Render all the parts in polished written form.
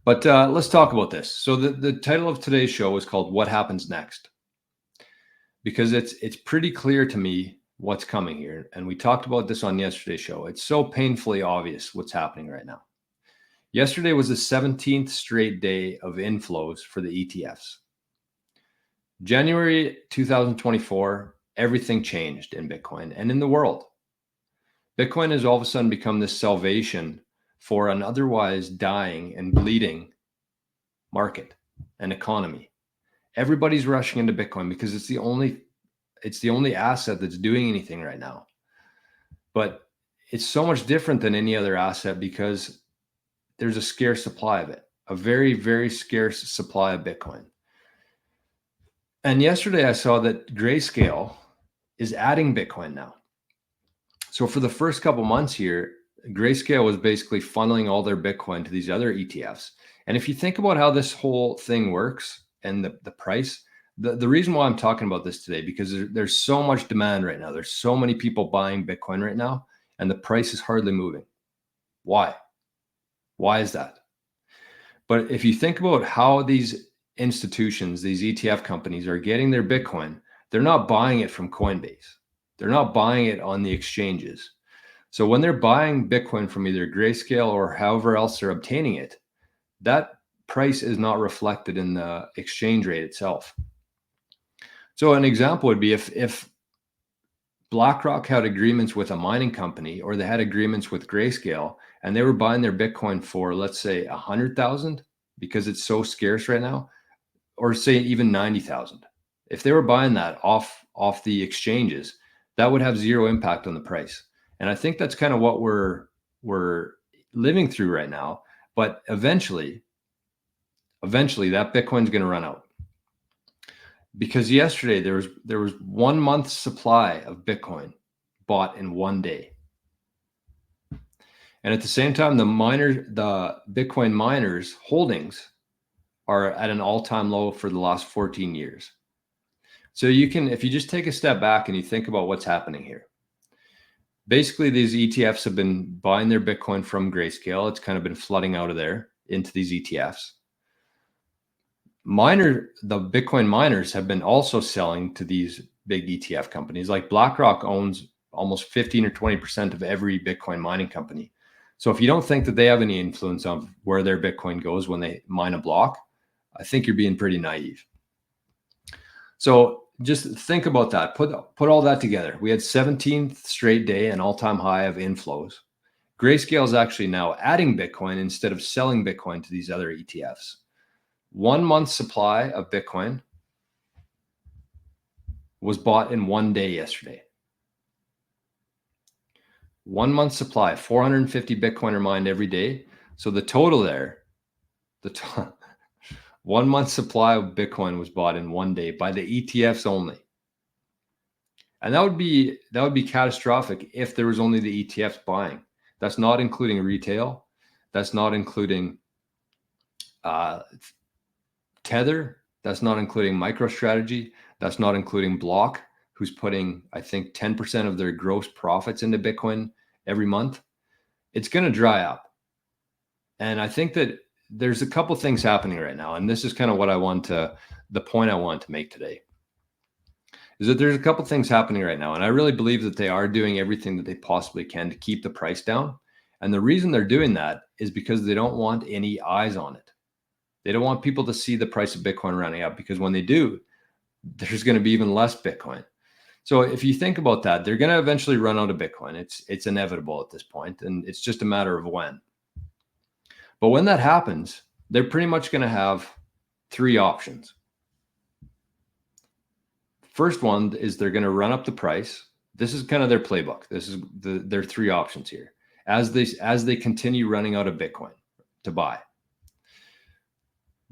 But let's talk about this. So the title of today's show is called What Happens Next? Because it's pretty clear to me what's coming here. And we talked about this on yesterday's show. It's so painfully obvious what's happening right now. Yesterday was the 17th straight day of inflows for the ETFs. January 2024, everything changed in Bitcoin and in the world. Bitcoin has all of a sudden become this salvation for an otherwise dying and bleeding market and economy. Everybody's rushing into Bitcoin because it's the only asset that's doing anything right now. But it's so much different than any other asset because there's a scarce supply of it, a very, very scarce supply of Bitcoin. And yesterday I saw that Grayscale is adding Bitcoin now. So for the first couple months here, Grayscale was basically funneling all their Bitcoin to these other ETFs. And if you think about how this whole thing works and the price, the reason why I'm talking about this today, because there's so much demand right now. There's so many people buying Bitcoin right now, and the price is hardly moving. Why? Why is that? But if you think about how these institutions, these ETF companies are getting their Bitcoin, they're not buying it from Coinbase. They're not buying it on the exchanges. So when they're buying Bitcoin from either Grayscale or however else they're obtaining it, that price is not reflected in the exchange rate itself. So an example would be if BlackRock had agreements with a mining company, or they had agreements with Grayscale, and they were buying their Bitcoin for, let's say, 100,000 because it's so scarce right now, or say even 90,000. If they were buying that off the exchanges, that would have zero impact on the price. And I think that's kind of what we're living through right now. But eventually that Bitcoin's going to run out. Because yesterday there was 1 month's supply of Bitcoin bought in one day. And at the same time, the Bitcoin miners' holdings are at an all-time low for the last 14 years. So if you just take a step back and you think about what's happening here. Basically, these ETFs have been buying their Bitcoin from Grayscale. It's kind of been flooding out of there into these ETFs. The Bitcoin miners have been also selling to these big ETF companies. Like BlackRock owns almost 15 or 20% of every Bitcoin mining company. So if you don't think that they have any influence on where their Bitcoin goes when they mine a block, I think you're being pretty naive. So just think about that. Put all that together. We had 17th straight day, an all-time high of inflows. Grayscale is actually now adding Bitcoin instead of selling Bitcoin to these other ETFs. 1 month supply of Bitcoin was bought in one day yesterday. 1 month supply, 450 Bitcoin are mined every day. So the total there, 1 month supply of Bitcoin was bought in one day by the ETFs only. And that would be catastrophic if there was only the ETFs buying. That's not including retail. That's not including Tether. That's not including MicroStrategy. That's not including Block, who's putting, I think, 10% of their gross profits into Bitcoin every month. It's going to dry up. And I think that there's a couple things happening right now. And this is kind of the point I want to make today, is that there's a couple things happening right now. And I really believe that they are doing everything that they possibly can to keep the price down. And the reason they're doing that is because they don't want any eyes on it. They don't want people to see the price of Bitcoin running up, because when they do, there's going to be even less Bitcoin. So if you think about that, they're going to eventually run out of Bitcoin. It's inevitable at this point, and it's just a matter of when. But when that happens, they're pretty much going to have three options. First one is they're going to run up the price. This is kind of their playbook. This is their three options here. As they continue running out of Bitcoin to buy,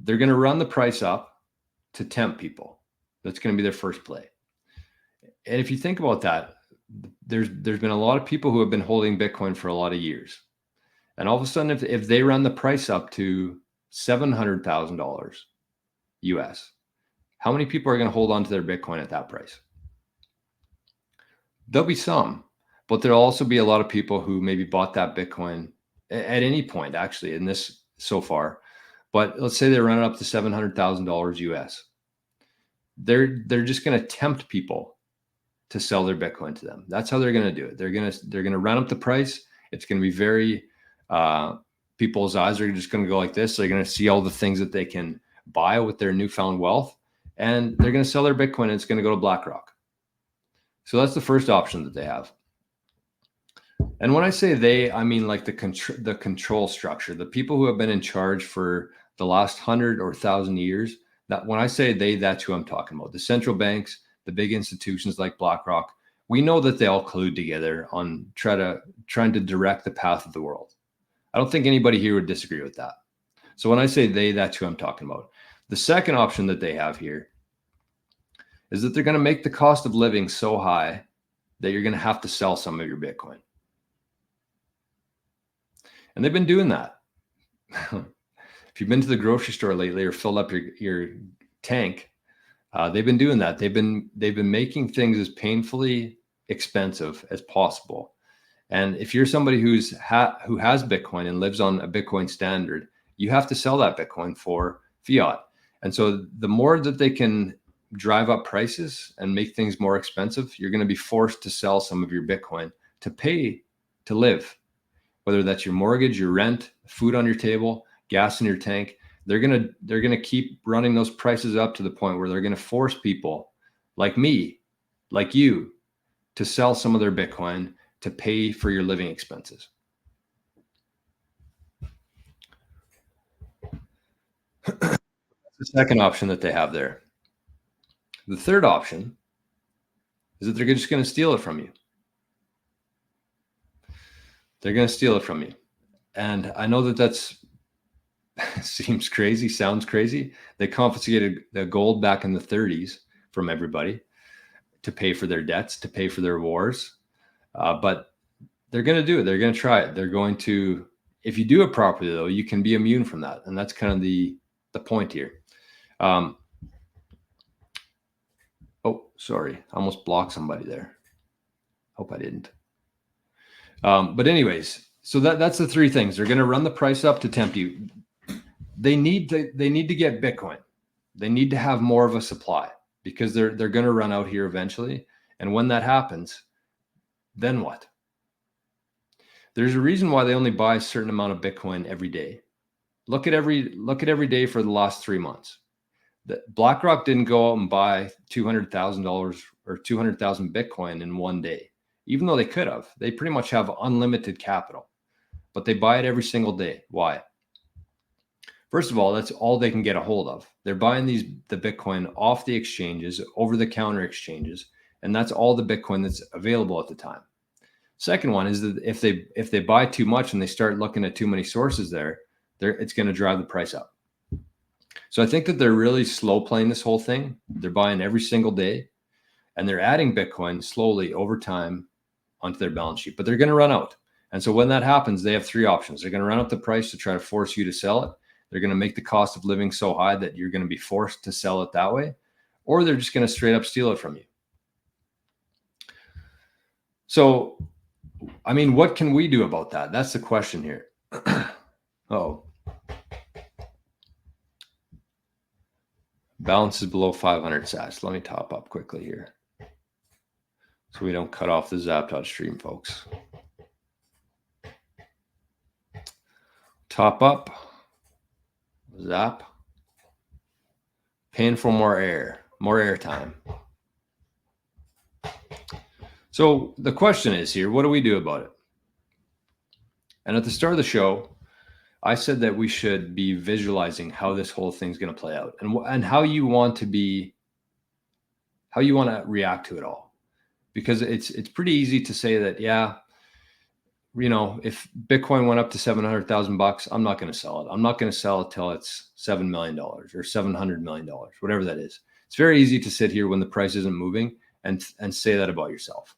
they're going to run the price up to tempt people. That's going to be their first play. And if you think about that, there's been a lot of people who have been holding Bitcoin for a lot of years. And all of a sudden, if they run the price up to $700,000 US, how many people are going to hold on to their Bitcoin at that price? There'll be some, but there'll also be a lot of people who maybe bought that Bitcoin at any point, actually, in this so far, But let's say they run it up to $700,000 US. They're just going to tempt people to sell their Bitcoin to them. That's how they're going to do it. They're going to run up the price. It's going to be very, people's eyes are just going to go like this. They're going to see all the things that they can buy with their newfound wealth, and they're going to sell their Bitcoin, and it's going to go to BlackRock. So that's the first option that they have. And when I say they, I mean like the control structure, the people who have been in charge for the last 100 or 1,000 years. That when I say they, that's who I'm talking about. The central banks, the big institutions like BlackRock. We know that they all collude together on trying to direct the path of the world. I don't think anybody here would disagree with that. So when I say they, that's who I'm talking about. The second option that they have here is that they're going to make the cost of living so high that you're going to have to sell some of your Bitcoin. And they've been doing that. If you've been to the grocery store lately or filled up your tank, they've been doing that. They've been making things as painfully expensive as possible. And if you're somebody who has Bitcoin and lives on a Bitcoin standard, you have to sell that Bitcoin for fiat. And so the more that they can drive up prices and make things more expensive, you're going to be forced to sell some of your Bitcoin to pay to live, whether that's your mortgage, your rent, food on your table, gas in your tank. They're going to keep running those prices up to the point where they're going to force people like me, like you, to sell some of their Bitcoin to pay for your living expenses. That's the second option that they have there. The third option is that they're just going to steal it from you. They're going to steal it from you. And I know that that's seems crazy, sounds crazy. They confiscated the gold back in the 30s from everybody to pay for their debts, to pay for their wars. But they're going to do it. They're going to try it. They're going to, if you do it properly, though, you can be immune from that. And that's kind of the point here. Oh, sorry. I almost blocked somebody there. Hope I didn't. But anyways, so that's the three things. They're going to run the price up to tempt you. They need to get Bitcoin. They need to have more of a supply because they're going to run out here eventually. And when that happens, then what? There's a reason why they only buy a certain amount of Bitcoin every day. Look at every day for the last 3 months. BlackRock didn't go out and buy $200,000 or 200,000 Bitcoin in one day, even though they could have. They pretty much have unlimited capital, but they buy it every single day. Why? First of all, that's all they can get a hold of. They're buying the Bitcoin off the exchanges, over-the-counter exchanges, and that's all the Bitcoin that's available at the time. Second one is that if they buy too much and they start looking at too many sources there, it's going to drive the price up. So I think that they're really slow playing this whole thing. They're buying every single day, and they're adding Bitcoin slowly over time onto their balance sheet, but they're going to run out. And so when that happens, they have three options. They're going to run up the price to try to force you to sell it. They're going to make the cost of living so high that you're going to be forced to sell it that way, or they're just going to straight up steal it from you. So, I mean, what can we do about that? That's the question here. Oh, balance is below 500 sats. Let me top up quickly here so we don't cut off the Zapdot stream, folks. Top up. Zap. Paying for more air time. So the question is here, what do we do about it? And at the start of the show, I said that we should be visualizing how this whole thing's going to play out and how you want to react to it all. Because it's pretty easy to say that, yeah, you know, if Bitcoin went up to $700,000, I'm not going to sell it. I'm not going to sell it till it's $7 million or $700 million, whatever that is. It's very easy to sit here when the price isn't moving and say that about yourself.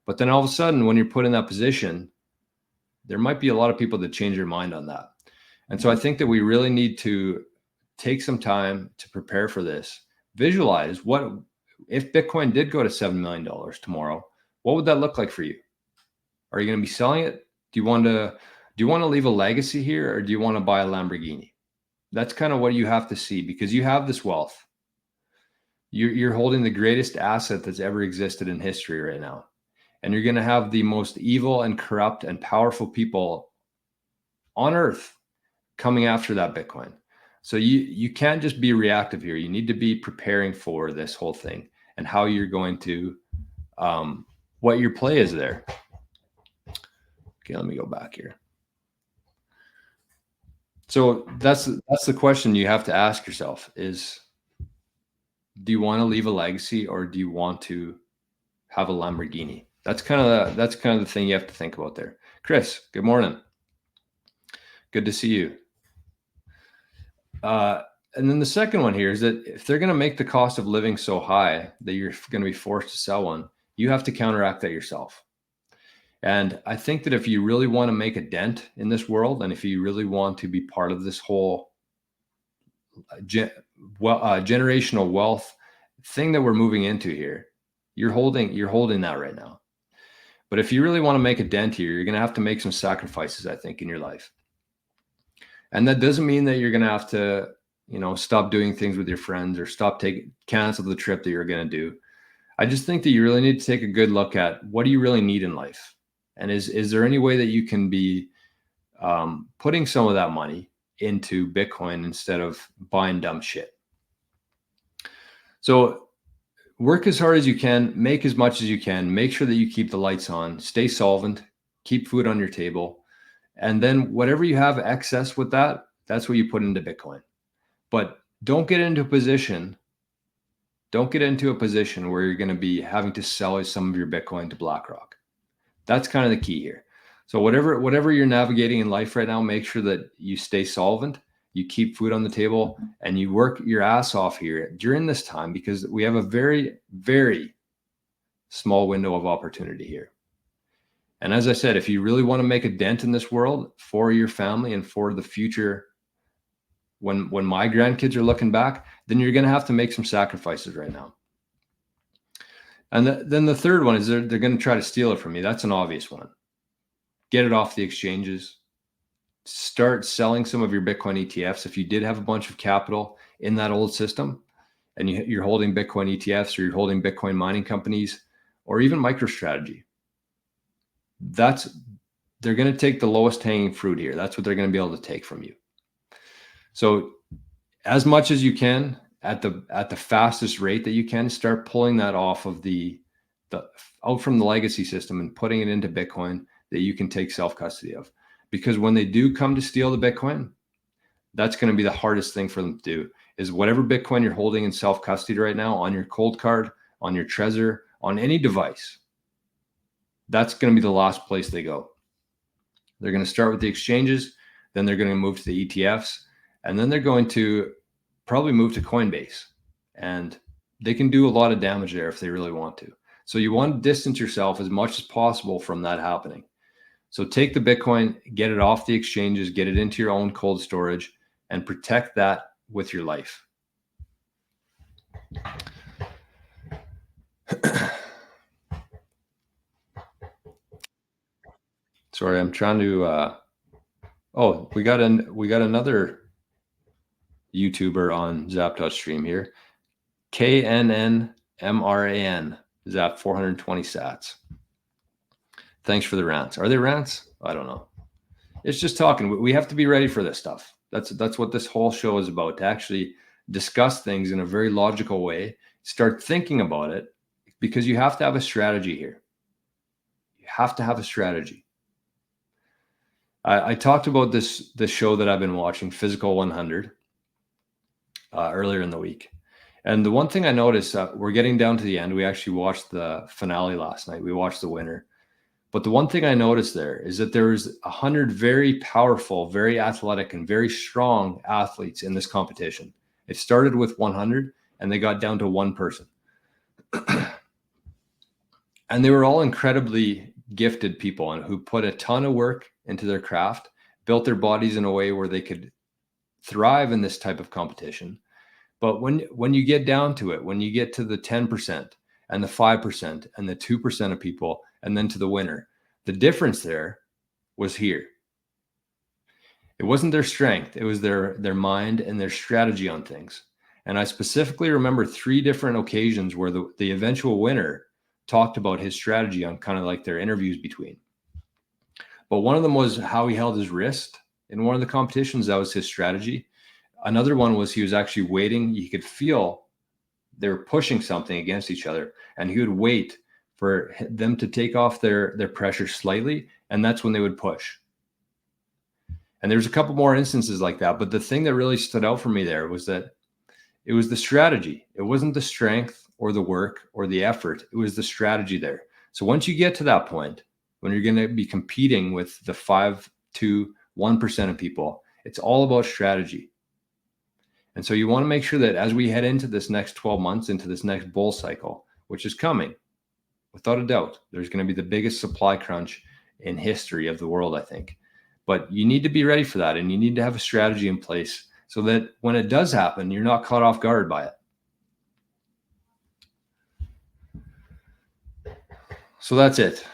But then all of a sudden, when you're put in that position, there might be a lot of people that change their mind on that. And so I think that we really need to take some time to prepare for this. Visualize what if Bitcoin did go to $7 million tomorrow, what would that look like for you? Are you going to be selling it? Do you want to leave a legacy here, or do you want to buy a Lamborghini? That's kind of what you have to see, because you have this wealth. You're holding the greatest asset that's ever existed in history right now. And you're going to have the most evil and corrupt and powerful people on earth coming after that Bitcoin. So you can't just be reactive here. You need to be preparing for this whole thing and how you're going to, what your play is there. Okay, let me go back here. So that's the question you have to ask yourself is, do you want to leave a legacy, or do you want to have a Lamborghini? That's kind of the thing you have to think about there. Chris, good morning. Good to see you. And then the second one here is that if they're going to make the cost of living so high that you're going to be forced to sell one, you have to counteract that yourself. And I think that if you really want to make a dent in this world, and if you really want to be part of this whole generational wealth thing that we're moving into here, you're holding that right now. But if you really want to make a dent here, you're going to have to make some sacrifices, I think, in your life. And that doesn't mean that you're going to have to, stop doing things with your friends or cancel the trip that you're going to do. I just think that you really need to take a good look at, what do you really need in life? And is there any way that you can be putting some of that money into Bitcoin instead of buying dumb shit? So work as hard as you can, make as much as you can, make sure that you keep the lights on, stay solvent, keep food on your table. And then whatever you have excess with that, that's what you put into Bitcoin. But don't get into a position where you're going to be having to sell some of your Bitcoin to BlackRock. That's kind of the key here. So whatever you're navigating in life right now, make sure that you stay solvent, you keep food on the table, and you work your ass off here during this time, because we have a very, very small window of opportunity here. And as I said, if you really want to make a dent in this world for your family and for the future, when my grandkids are looking back, then you're going to have to make some sacrifices right now. And then the third one is they're going to try to steal it from you. That's an obvious one. Get it off the exchanges. Start selling some of your Bitcoin ETFs. If you did have a bunch of capital in that old system and you're holding Bitcoin ETFs, or you're holding Bitcoin mining companies, or even MicroStrategy, they're going to take the lowest hanging fruit here. That's what they're going to be able to take from you. So as much as you can, at the fastest rate that you can, start pulling that off of out from the legacy system and putting it into Bitcoin that you can take self-custody of. Because when they do come to steal the Bitcoin, that's going to be the hardest thing for them to do, is whatever Bitcoin you're holding in self-custody right now on your cold card, on your Trezor, on any device, that's going to be the last place they go. They're going to start with the exchanges, then they're going to move to the ETFs, and then they're going to probably move to Coinbase. And they can do a lot of damage there if they really want to. So you want to distance yourself as much as possible from that happening. So take the Bitcoin, get it off the exchanges, get it into your own cold storage, and protect that with your life. Sorry, I'm trying to. We got another YouTuber on Zaptouch stream here. KNNMRAN Zap 420 sats. Thanks for the rants. Are they rants? I don't know. It's just talking. We have to be ready for this stuff. That's what this whole show is about, to actually discuss things in a very logical way. Start thinking about it, because you have to have a strategy here. You have to have a strategy. I talked about this show that I've been watching, Physical 100, earlier in the week. And the one thing I noticed, we're getting down to the end. We actually watched the finale last night. We watched the winner. But the one thing I noticed there is that there was 100 very powerful, very athletic, and very strong athletes in this competition. It started with 100, and they got down to one person. And they were all incredibly gifted people, and who put a ton of work into their craft, built their bodies in a way where they could thrive in this type of competition. But when you get down to it, when you get to the 10% and the 5% and the 2% of people, and then to the winner, the difference there was here. It wasn't their strength. It was their mind and their strategy on things. And I specifically remember 3 different occasions where the eventual winner talked about his strategy on kind of like their interviews between. But one of them was how he held his wrist in one of the competitions. That was his strategy. Another one was he was actually waiting. You could feel they were pushing something against each other, and he would wait for them to take off their pressure slightly, and that's when they would push. And there's a couple more instances like that. But the thing that really stood out for me there was that it was the strategy. It wasn't the strength or the work or the effort. It was the strategy there. So once you get to that point, when you're going to be competing with the 5 to 1% of people, it's all about strategy. And so you want to make sure that as we head into this next 12 months, into this next bull cycle, which is coming, without a doubt, there's going to be the biggest supply crunch in history of the world, I think. But you need to be ready for that, and you need to have a strategy in place so that when it does happen, you're not caught off guard by it. So that's it.